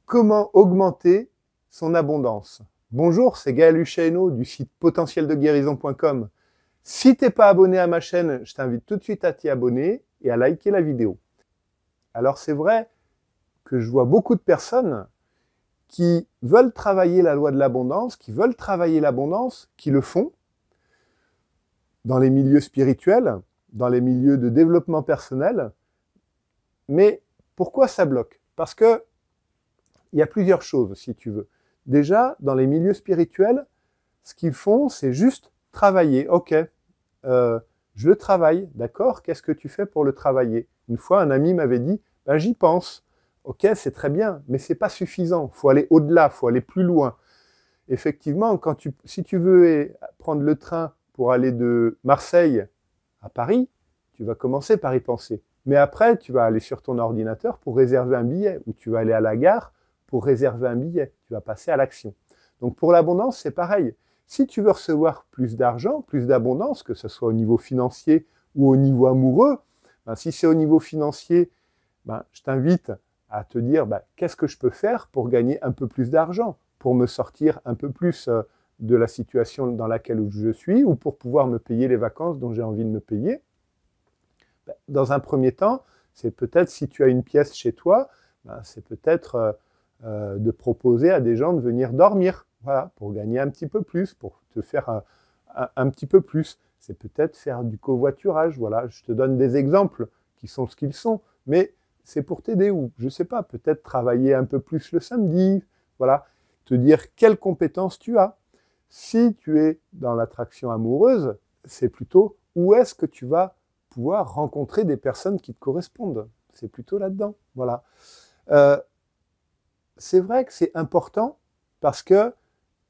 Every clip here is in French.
Comment augmenter son abondance? Bonjour, c'est Gaël Huschaino du site potentieldeguérison.com. Si tu n'es pas abonné à ma chaîne, je t'invite tout de suite à t'y abonner et à liker la vidéo. Alors c'est vrai que je vois beaucoup de personnes qui veulent travailler la loi de l'abondance, qui veulent travailler l'abondance, qui le font dans les milieux spirituels, dans les milieux de développement personnel. Mais pourquoi ça bloque? Parce que il y a plusieurs choses, si tu veux. Déjà, dans les milieux spirituels, ce qu'ils font, c'est juste travailler. Ok, je le travaille, d'accord? Qu'est-ce que tu fais pour le travailler? Une fois, un ami m'avait dit, ben, j'y pense. Ok, c'est très bien, mais c'est pas suffisant. Il faut aller au-delà, il faut aller plus loin. Effectivement, si tu veux prendre le train pour aller de Marseille à Paris, tu vas commencer par y penser. Mais après, tu vas aller sur ton ordinateur pour réserver un billet, ou tu vas aller à la gare pour réserver un billet. Tu vas passer à l'action. Donc pour l'abondance, c'est pareil. Si tu veux recevoir plus d'argent, plus d'abondance, que ce soit au niveau financier ou au niveau amoureux, ben, si c'est au niveau financier, ben, je t'invite à te dire ben, qu'est-ce que je peux faire pour gagner un peu plus d'argent, pour me sortir un peu plus de la situation dans laquelle je suis, ou pour pouvoir me payer les vacances dont j'ai envie de me payer. Ben, dans un premier temps, c'est peut-être si tu as une pièce chez toi, ben, c'est peut-être de proposer à des gens de venir dormir, voilà, pour gagner un petit peu plus, pour te faire un petit peu plus. C'est peut-être faire du covoiturage, voilà. Je te donne des exemples qui sont ce qu'ils sont, mais c'est pour t'aider, ou je sais pas, peut-être travailler un peu plus le samedi, voilà, te dire quelles compétences tu as. Si tu es dans l'attraction amoureuse, c'est plutôt où est-ce que tu vas pouvoir rencontrer des personnes qui te correspondent. C'est plutôt là-dedans, voilà. C'est vrai que c'est important parce que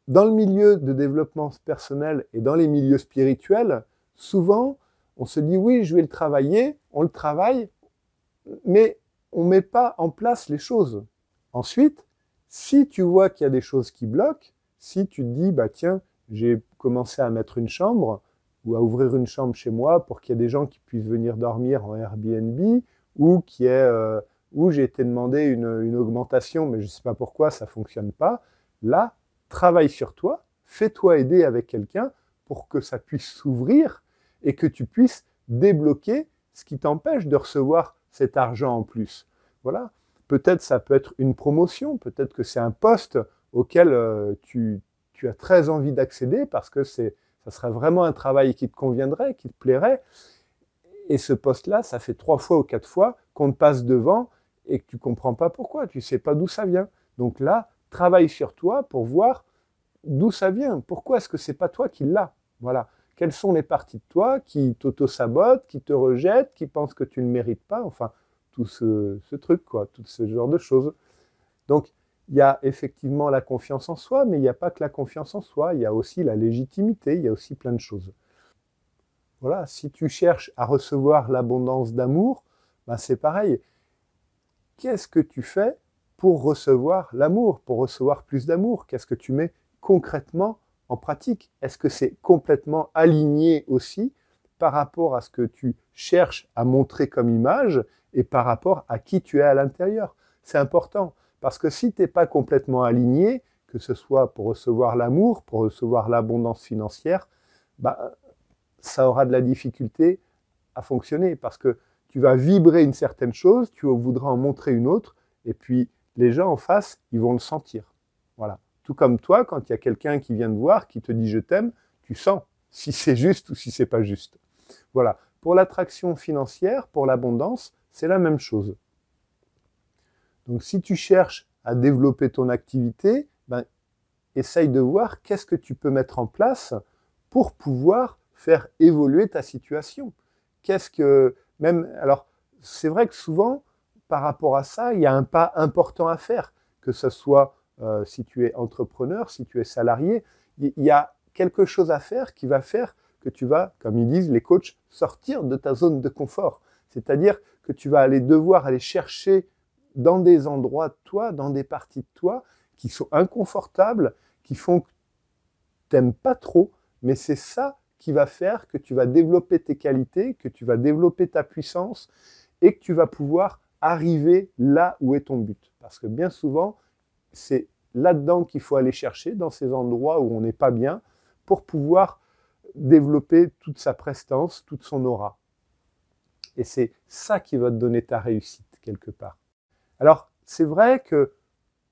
dans le milieu de développement personnel et dans les milieux spirituels, souvent, on se dit oui, je vais le travailler, on le travaille, mais on ne met pas en place les choses. Ensuite, si tu vois qu'il y a des choses qui bloquent, si tu te dis, bah tiens, j'ai commencé à mettre une chambre ou à ouvrir une chambre chez moi pour qu'il y ait des gens qui puissent venir dormir en Airbnb, ou où j'ai été demandé une augmentation, mais je ne sais pas pourquoi, ça ne fonctionne pas. Là, travaille sur toi, fais-toi aider avec quelqu'un pour que ça puisse s'ouvrir et que tu puisses débloquer ce qui t'empêche de recevoir cet argent en plus. Voilà. Peut-être ça peut être une promotion, peut-être que c'est un poste auquel tu as très envie d'accéder parce que ça serait vraiment un travail qui te conviendrait, qui te plairait. Et ce poste-là, ça fait 3 fois ou 4 fois qu'on te passe devant et que tu ne comprends pas pourquoi, tu ne sais pas d'où ça vient. Donc là, travaille sur toi pour voir d'où ça vient. Pourquoi est-ce que ce n'est pas toi qui l'as? Voilà. Quelles sont les parties de toi qui t'auto-sabotent, qui te rejettent, qui pensent que tu ne mérites pas? Enfin, tout ce truc, quoi, tout ce genre de choses. Donc, il y a effectivement la confiance en soi, mais il n'y a pas que la confiance en soi, il y a aussi la légitimité, il y a aussi plein de choses. Voilà, si tu cherches à recevoir l'abondance d'amour, ben c'est pareil. Qu'est-ce que tu fais pour recevoir l'amour, pour recevoir plus d'amour? Qu'est-ce que tu mets concrètement en pratique? Est-ce que c'est complètement aligné aussi par rapport à ce que tu cherches à montrer comme image et par rapport à qui tu es à l'intérieur? C'est important, parce que si tu n'es pas complètement aligné, que ce soit pour recevoir l'amour, pour recevoir l'abondance financière, bah, ça aura de la difficulté à fonctionner, parce que tu vas vibrer une certaine chose, tu voudras en montrer une autre, et puis les gens en face, ils vont le sentir. Voilà. Tout comme toi, quand il y a quelqu'un qui vient te voir, qui te dit je t'aime, tu sens si c'est juste ou si c'est pas juste. Voilà. Pour l'attraction financière, pour l'abondance, c'est la même chose. Donc si tu cherches à développer ton activité, ben, essaye de voir qu'est-ce que tu peux mettre en place pour pouvoir faire évoluer ta situation. Qu'est-ce que même alors c'est vrai que souvent par rapport à ça, il y a un pas important à faire, que ce soit si tu es entrepreneur, si tu es salarié, il y a quelque chose à faire qui va faire que tu vas, comme ils disent les coachs, sortir de ta zone de confort. C'est-à-dire que tu vas devoir aller chercher dans des endroits de toi, dans des parties de toi qui sont inconfortables, qui font que tu n'aimes pas trop, mais c'est ça qui va faire que tu vas développer tes qualités, que tu vas développer ta puissance et que tu vas pouvoir arriver là où est ton but. Parce que bien souvent, c'est là-dedans qu'il faut aller chercher, dans ces endroits où on n'est pas bien, pour pouvoir développer toute sa prestance, toute son aura. Et c'est ça qui va te donner ta réussite, quelque part. Alors, c'est vrai que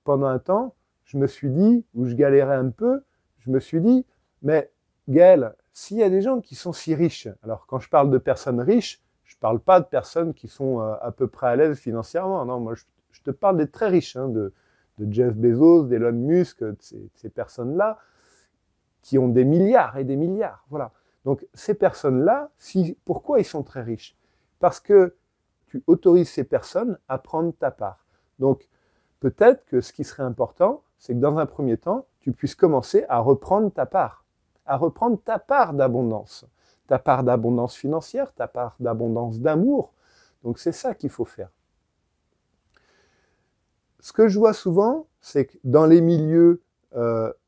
pendant un temps, je me suis dit, où je galérais un peu, je me suis dit, mais Gaël, s'il y a des gens qui sont si riches, alors quand je parle de personnes riches, je ne parle pas de personnes qui sont à peu près à l'aise financièrement, non, moi je te parle des très riches, hein, de Jeff Bezos, d'Elon Musk, de ces personnes-là, qui ont des milliards et des milliards, voilà. Donc ces personnes-là, pourquoi ils sont très riches? Parce que tu autorises ces personnes à prendre ta part. Donc peut-être que ce qui serait important, c'est que dans un premier temps, tu puisses commencer à reprendre ta part d'abondance. Ta part d'abondance financière, ta part d'abondance d'amour. Donc c'est ça qu'il faut faire. Ce que je vois souvent, c'est que dans les milieux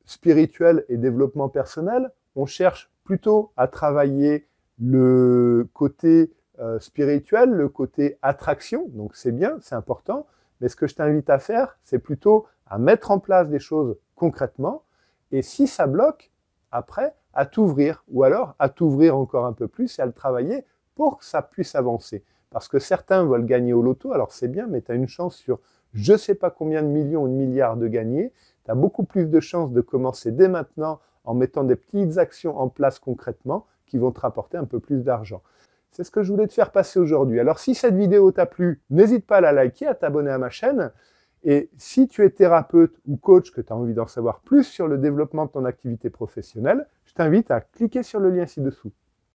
spirituels et développement personnel, on cherche plutôt à travailler le côté spirituel, le côté attraction. Donc c'est bien, c'est important. Mais ce que je t'invite à faire, c'est plutôt à mettre en place des choses concrètement. Et si ça bloque, après, à t'ouvrir. Ou alors à t'ouvrir encore un peu plus et à le travailler pour que ça puisse avancer. Parce que certains veulent gagner au loto. Alors c'est bien, mais tu as une chance sur je ne sais pas combien de millions ou de milliards de gagner. Tu as beaucoup plus de chances de commencer dès maintenant en mettant des petites actions en place concrètement qui vont te rapporter un peu plus d'argent. C'est ce que je voulais te faire passer aujourd'hui. Alors si cette vidéo t'a plu, n'hésite pas à la liker, à t'abonner à ma chaîne. Et si tu es thérapeute ou coach, que tu as envie d'en savoir plus sur le développement de ton activité professionnelle, je t'invite à cliquer sur le lien ci-dessous.